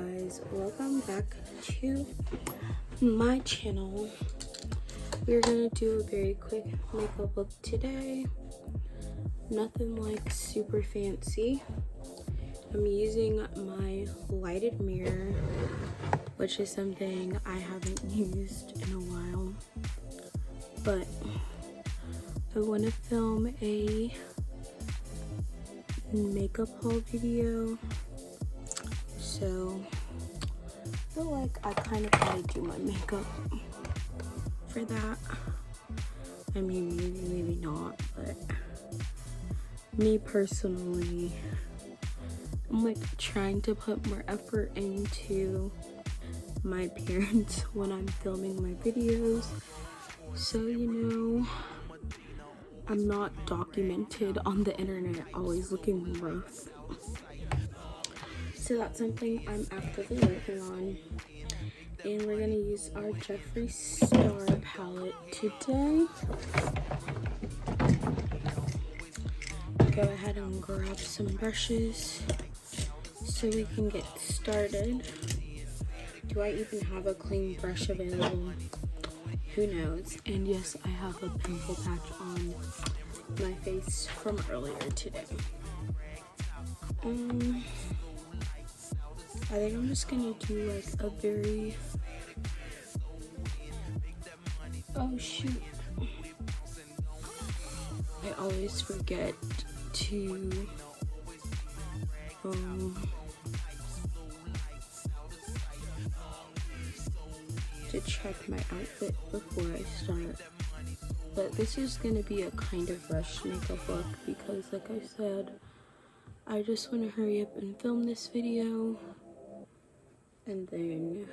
guys, welcome back to my channel. We're gonna do a very quick makeup look today. Nothing like super fancy. I'm using my lighted mirror, which is something I haven't used in a while, but I want to film a makeup haul video, so I feel like I kind of gotta do my makeup for that. I mean, maybe not, but me personally, I'm like trying to put more effort into my appearance when I'm filming my videos, so you know, I'm not documented on the internet always looking rough. So that's something I'm actively working on. And we're gonna use our Jeffree Star palette today. Go ahead and grab some brushes so we can get started. Do I even have a clean brush available? Who knows? And yes, I have a pimple patch on my face from earlier today. I think I'm just gonna do like a very, oh shoot, I always forget to check my outfit before I start. But this is gonna be a kind of rushed makeup look because, like I said, I just want to hurry up and film this video and then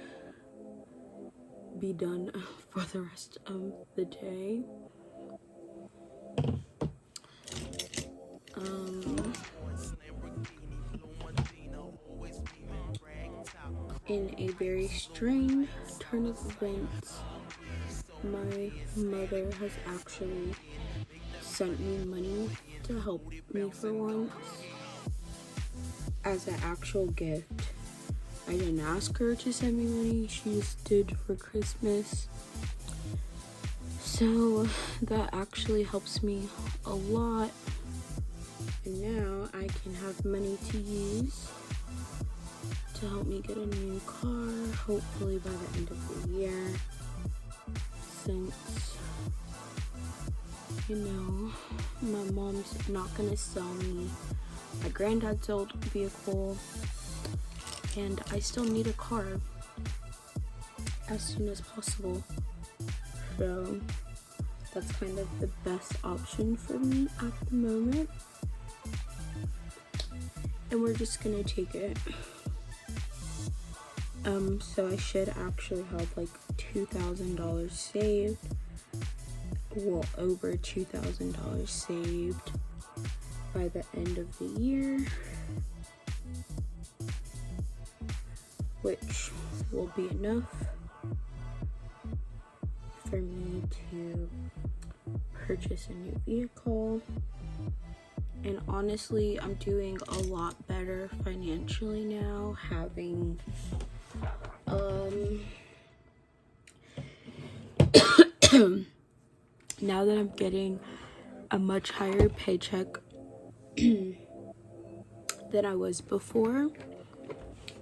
be done for the rest of the day. In a very strange turn of events, my mother has actually sent me money to help me for once as an actual gift. I didn't ask her to send me money, she just did for Christmas. So that actually helps me a lot. And now I can have money to use to help me get a new car, hopefully by the end of the year. Since, you know, my mom's not gonna sell me my granddad's old vehicle, and I still need a car as soon as possible. So that's kind of the best option for me at the moment. And we're just gonna take it. So I should actually have like $2,000 saved. Well, over $2,000 saved by the end of the year, which will be enough for me to purchase a new vehicle. And honestly, I'm doing a lot better financially now, having now that I'm getting a much higher paycheck than I was before.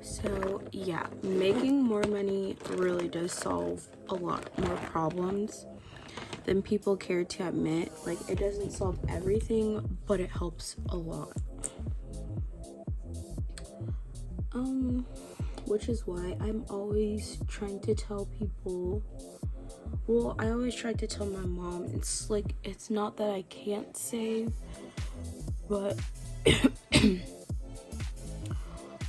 So yeah, making more money really does solve a lot more problems than people care to admit. Like, it doesn't solve everything, but it helps a lot. Which is why I'm always trying to tell people, well, I always try to tell my mom, it's like, it's not that I can't save, but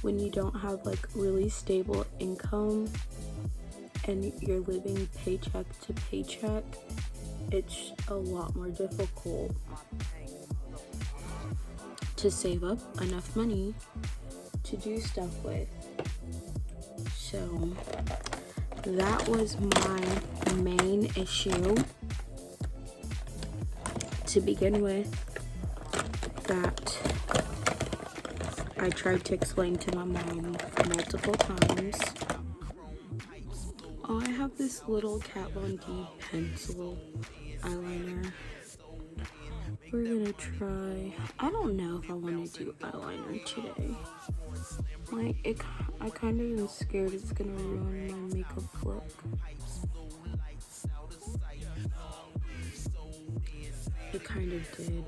when you don't have like really stable income and you're living paycheck to paycheck, it's a lot more difficult to save up enough money to do stuff with. So that was my main issue to begin with, that I tried to explain to my mom multiple times. Oh, I have this little Kat Von D pencil eyeliner. We're gonna try. I don't know if I want to do eyeliner today. Like, I kind of am scared it's gonna ruin my makeup look. It kind of did.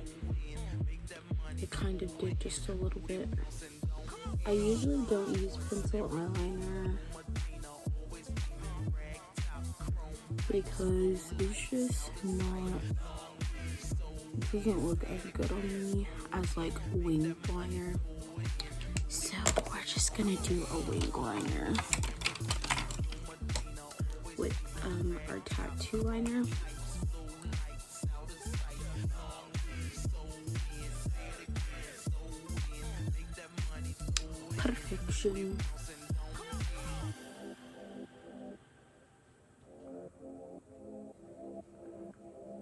It kind of did just a little bit. I usually don't use pencil eyeliner because it's just not, it doesn't look as good on me as like wing liner. So we're just gonna do a wing liner with our tattoo liner. Perfection.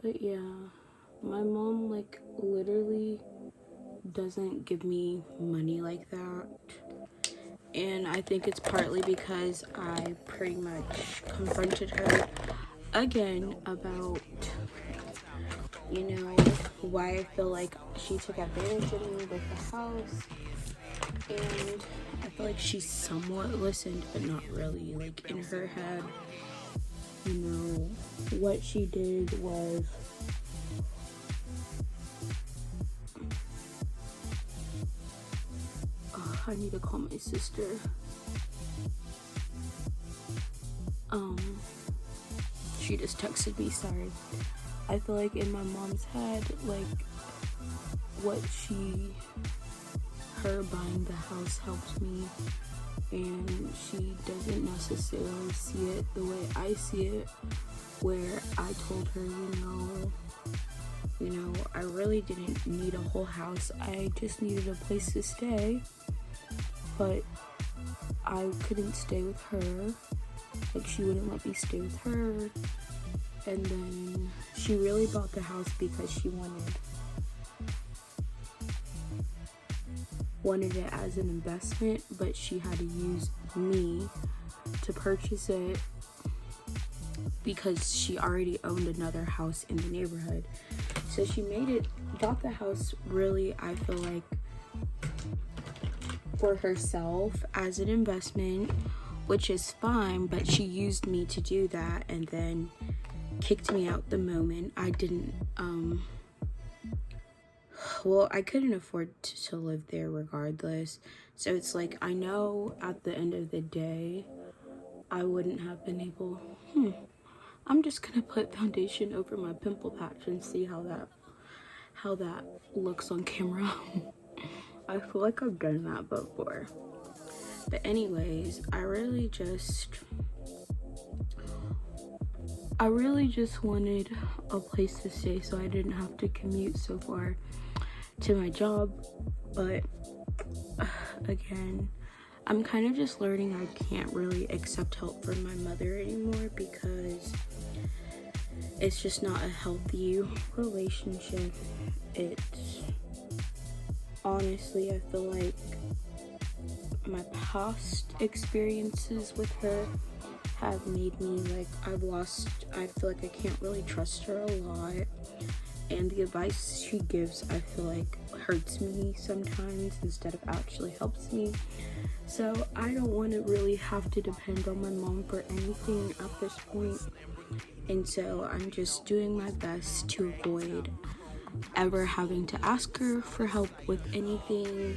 But yeah, my mom like literally doesn't give me money like that, and I think it's partly because I pretty much confronted her again about, you know, why I feel like she took advantage of me with the house, and I feel like she somewhat listened but not really. Like in her head, you know, what she did was I need to call my sister. She just texted me, sorry. I feel like in my mom's head, like her buying the house helped me, and she doesn't necessarily see it the way I see it, where I told her, you know, I really didn't need a whole house. I just needed a place to stay, but I couldn't stay with her. Like, she wouldn't let me stay with her. And then she really bought the house because she wanted it as an investment, but she had to use me to purchase it because she already owned another house in the neighborhood. So she bought the house really, I feel like, for herself as an investment, which is fine, but she used me to do that and then kicked me out the moment I didn't, well, I couldn't afford to live there regardless. So it's like, I know at the end of the day, I wouldn't have been able, I'm just gonna put foundation over my pimple patch and see how that looks on camera. I feel like I've done that before. But anyways, I really just wanted a place to stay so I didn't have to commute so far to my job. But again, I'm kind of just learning I can't really accept help from my mother anymore because it's just not a healthy relationship. It's honestly, I feel like my past experiences with her have made me like, I feel like I can't really trust her a lot, and the advice she gives I feel like hurts me sometimes instead of actually helps me. So I don't want to really have to depend on my mom for anything at this point, and so I'm just doing my best to avoid ever having to ask her for help with anything.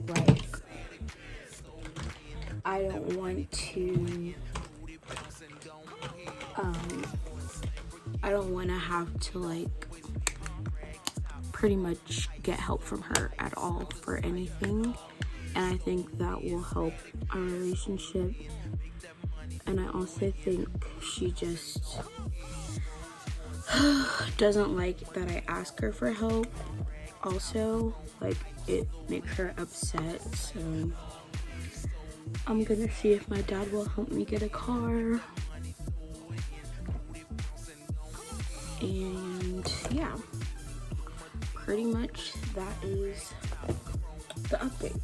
Like, I don't want to have to like pretty much get help from her at all for anything, and I think that will help our relationship. And I also think she just doesn't like that I ask her for help. Also, like, it makes her upset. So I'm gonna see if my dad will help me get a car. And yeah, pretty much that is the update.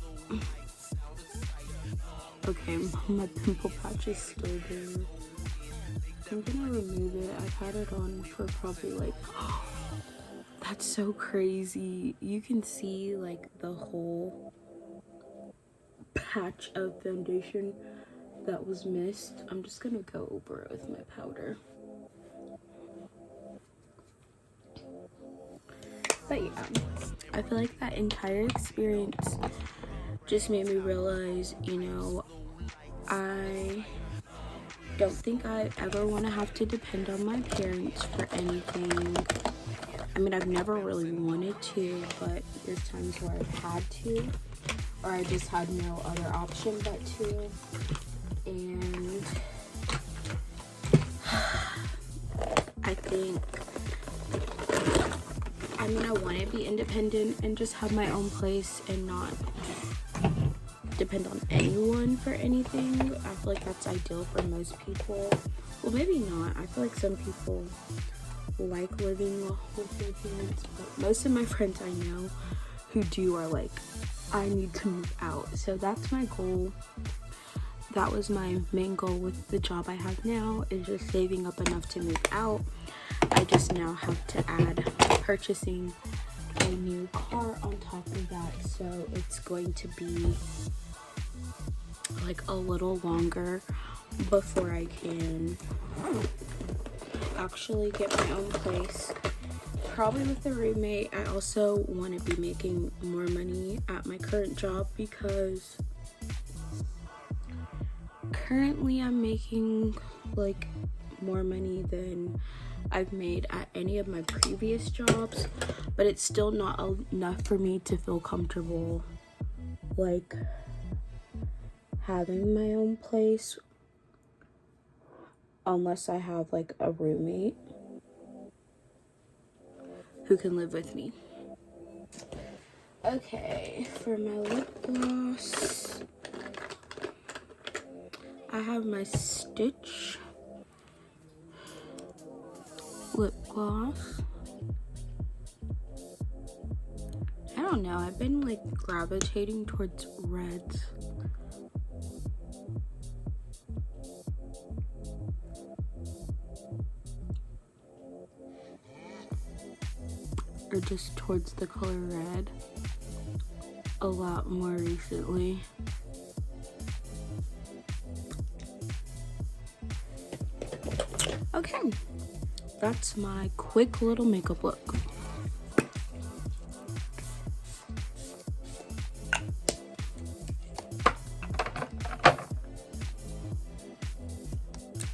Okay, my pimple patch is still there. I'm gonna remove it. I've had it on for probably like, that's so crazy. You can see like the whole patch of foundation that was missed. I'm just gonna go over it with my powder. But yeah, I feel like that entire experience just made me realize, you know, I don't think I ever want to have to depend on my parents for anything. I mean, I've never really wanted to, but there's times where I've had to, or I just had no other option but to. And I think, I mean, I want to be independent and just have my own place and not depend on anyone for anything. I feel like that's ideal for most people. Well, maybe not. I feel like some people like living with their parents, but most of my friends I know who do are like, I need to move out. So that's my goal. That was my main goal with the job I have now, is just saving up enough to move out. I just now have to add purchasing a new car on top of that, so it's going to be like a little longer before I can actually get my own place, probably with a roommate. I also want to be making more money at my current job, because currently I'm making like more money than I've made at any of my previous jobs, but it's still not enough for me to feel comfortable like having my own place unless I have like a roommate who can live with me. Okay, for my lip gloss, I have my Stitch lip gloss. I don't know, I've been like gravitating towards reds. Or just towards the color red a lot more recently. Okay, that's my quick little makeup look.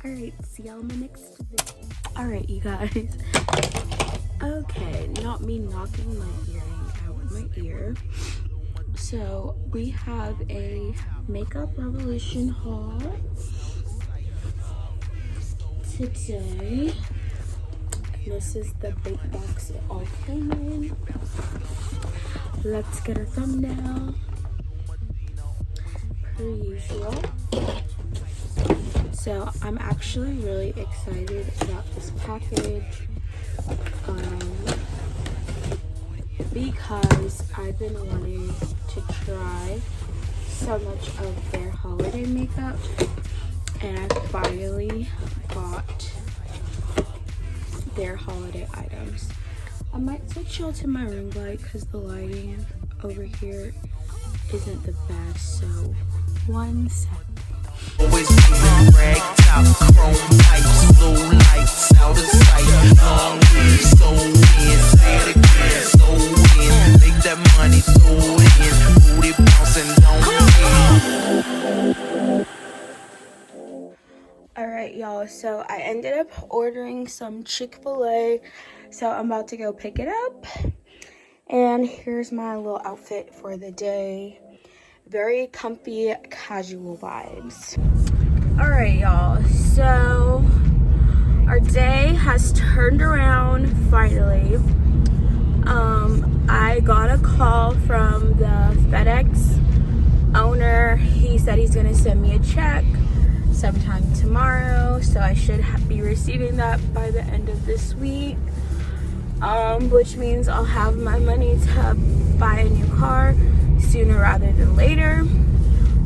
Alright, see y'all in my next video. Alright, you guys. Okay, not me knocking my earring out my ear. So we have a Makeup Revolution haul today. This is the big box it all came in. Let's get a thumbnail. Per usual. So I'm actually really excited about this package. Because I've been wanting to try so much of their holiday makeup, and I finally bought their holiday items. I might switch y'all to my ring light because the lighting over here isn't the best, so 1 sec. Always rag top, chrome pipes, blue lights, out of sight, long weed, so in, say it again, so in, make that money, so in, booty bouncing, don't Alright y'all, so I ended up ordering some Chick-fil-A, so I'm about to go pick it up, and here's my little outfit for the day. Very comfy, casual vibes. Alright y'all, so our day has turned around finally. I got a call from the FedEx owner. He said he's gonna send me a check sometime tomorrow, so I should be receiving that by the end of this week, which means I'll have my money to buy a new car sooner rather than later.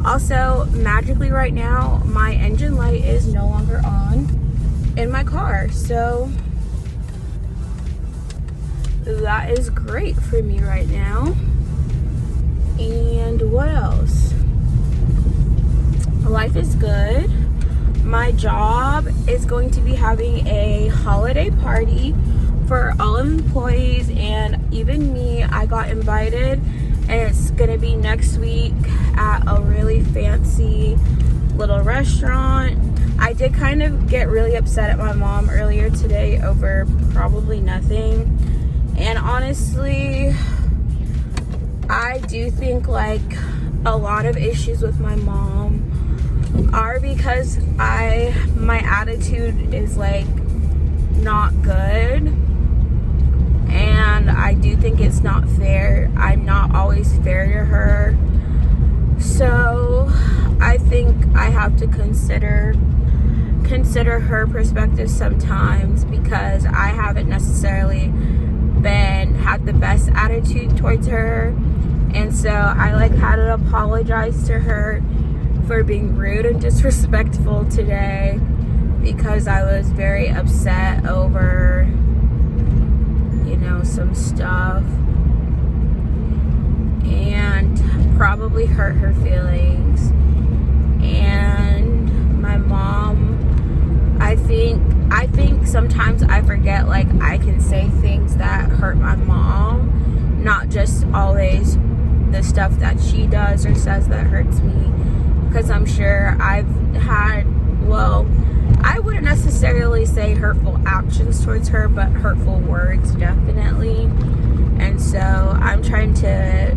Also, magically right now, my engine light is no longer on in my car. So that is great for me right now. And what else? Life is good. My job is going to be having a holiday party for all employees and even me. I got invited, and it's gonna be next week at a really fancy little restaurant. I did kind of get really upset at my mom earlier today over probably nothing, and honestly I do think like a lot of issues with my mom are because my attitude is like not good, and I do think it's not fair. I'm not always fair to her, so I think I have to consider her perspective sometimes, because I haven't necessarily had the best attitude towards her, and so I like had to apologize to her for being rude and disrespectful today, because I was very upset over, you know, some stuff and probably hurt her feelings. And my mom, I think sometimes I forget, like, I can say things that hurt my mom, not just always the stuff that she does or says that hurts me, because I'm sure I've had, well, I wouldn't necessarily say hurtful actions towards her, but hurtful words definitely. And so I'm trying to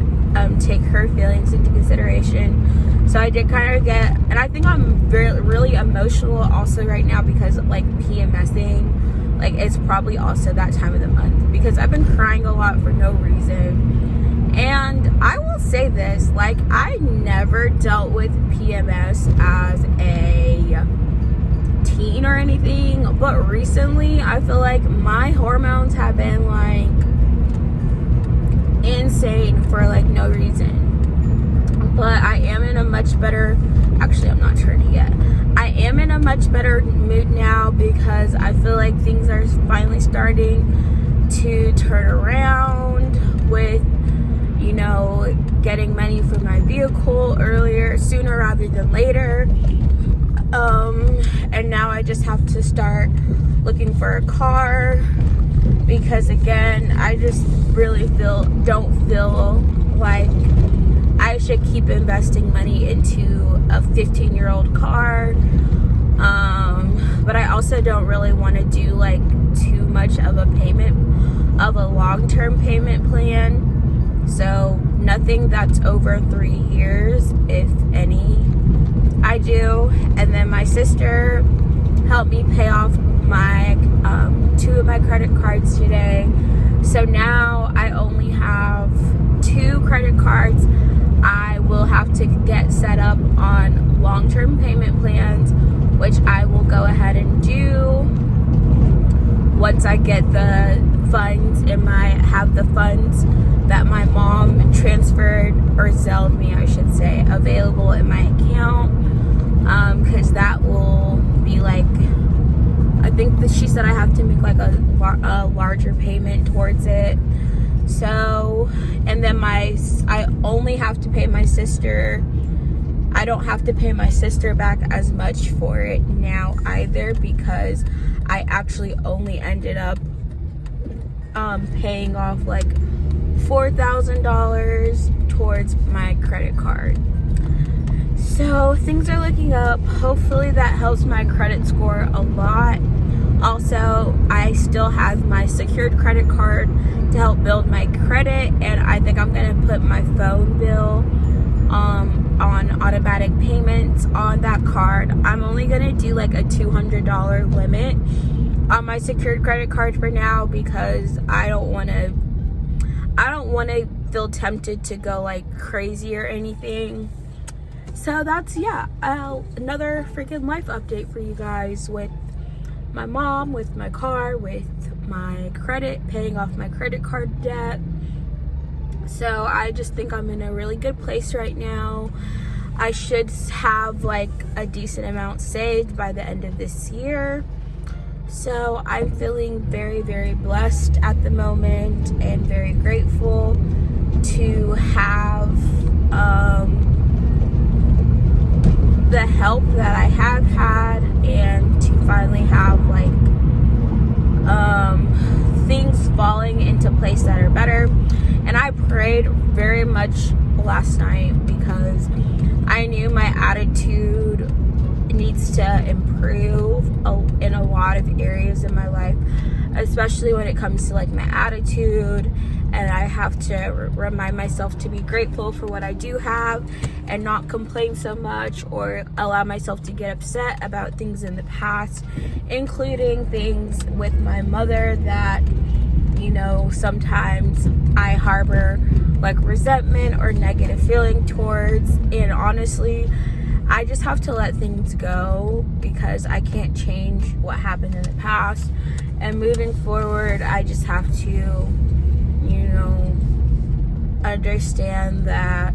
take her feelings into consideration. So I did kind of get, and I think I'm really emotional also right now, because like PMSing, like it's probably also that time of the month, because I've been crying a lot for no reason. And I will say this, like, I never dealt with PMS as a teen or anything, but recently I feel like my hormones have been like insane for like no reason. But I am in a much better, actually I'm not turning yet. I am in a much better mood now, because I feel like things are finally starting to turn around with, you know, getting money for my vehicle sooner rather than later. And now I just have to start looking for a car, because again, I just really don't feel like I should keep investing money into a 15-year-old car. But I also don't really want to do like too much of a long-term payment plan. So nothing that's over 3 years, if any, I do. And then my sister helped me pay off my 2 of my credit cards today. So now I only have 2 credit cards. I will have to get set up on long-term payment plans, which I will go ahead and do once I get the funds have the funds that my mom transferred, or Zelled me I should say, available in my account, because that will be like, I think that she said I have to make like a larger payment towards it. So, and then I only have to pay my sister. I don't have to pay my sister back as much for it now either, because I actually only ended up paying off like $4,000 towards my credit card. So things are looking up. Hopefully that helps my credit score a lot. Also, I still have my secured credit card to help build my credit, and I think I'm gonna put my phone bill on automatic payments on that card. I'm only gonna do like a $200 limit on my secured credit card for now, because I don't want to feel tempted to go like crazy or anything. So that's, yeah, another freaking life update for you guys, with my mom, with my car, with my credit, paying off my credit card debt. So I just think I'm in a really good place right now. I should have like a decent amount saved by the end of this year. So I'm feeling very, very blessed at the moment and very grateful to have the help that I have had, and to finally have like things falling into place that are better. And I prayed very much last night because I knew my attitude needs to improve in a lot of areas in my life, especially when it comes to like my attitude. And I have to remind myself to be grateful for what I do have and not complain so much or allow myself to get upset about things in the past, including things with my mother that, you know, sometimes I harbor like resentment or negative feeling towards. And honestly, I just have to let things go because I can't change what happened in the past. And moving forward, I just have to, you know, understand that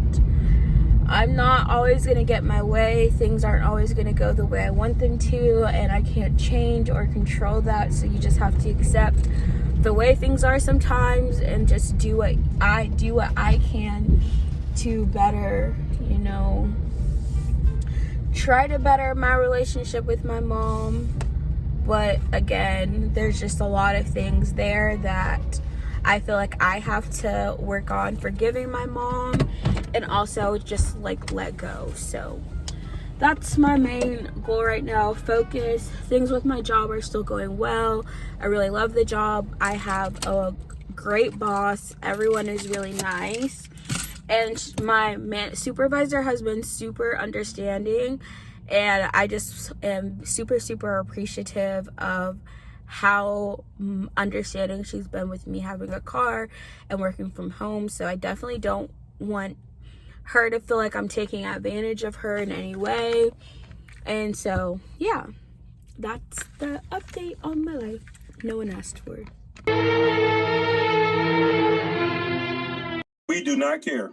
I'm not always going to get my way. Things aren't always going to go the way I want them to, and I can't change or control that. So you just have to accept the way things are sometimes and just do what I can to better, you know, try to better my relationship with my mom. But again, there's just a lot of things there that I feel like I have to work on forgiving my mom and also just like let go. So that's my main goal right now. Focus. Things with my job are still going well. I really love the job. I have a great boss. Everyone is really nice. And my supervisor has been super understanding. And I just am super, super appreciative of how understanding she's been with me having a car and working from home. So I definitely don't want her to feel like I'm taking advantage of her in any way. And so, yeah, that's the update on my life no one asked for. We do not care.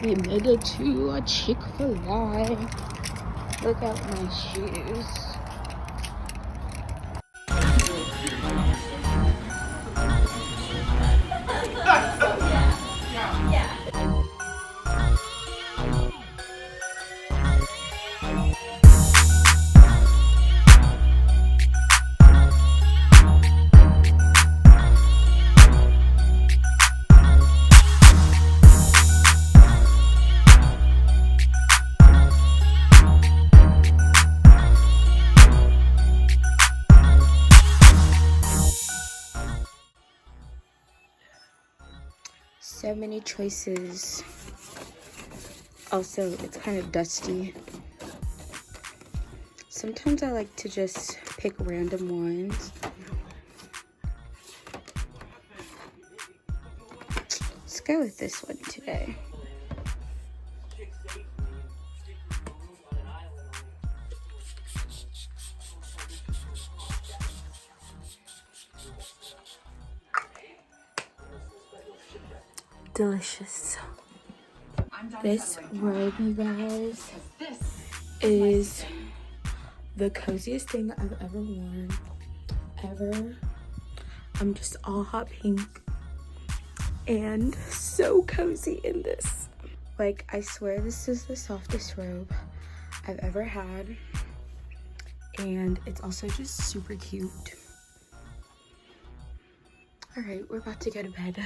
We made it to a Chick-fil-A. Look at my shoes. So many choices. Also, it's kind of dusty. Sometimes I like to just pick random ones. Let's go with this one today. Delicious. This robe, you guys, is the coziest thing I've ever worn, ever. I'm just all hot pink and so cozy in this. Like, I swear this is the softest robe I've ever had, and it's also just super cute. All right, we're about to go to bed.